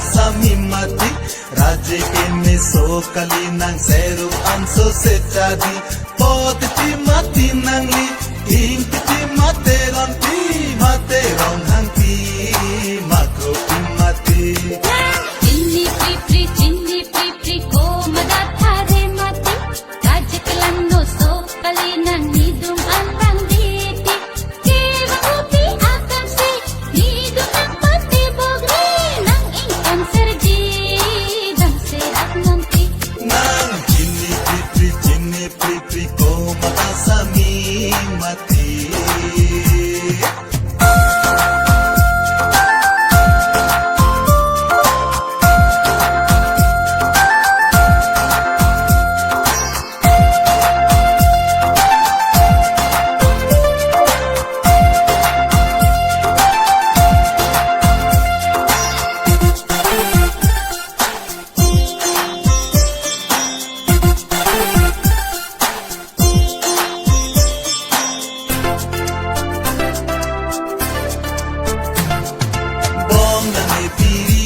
sami mati Raje kene so kali nang seru anso sejadi Potiti mati nang li Ingkiti mate rong hangti Makro mati Chini pri ko madathare mati Rajkalan no so kali nang nidum andang diti Kevakuti akam se nidum nang pati bogre Nang ingkam serji dang serak nanti Nang chini pri ko mata sami mati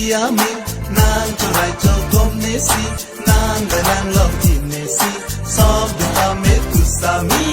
Yami nang churai chokom nesi nang galang lom chinesi sob dita me kusami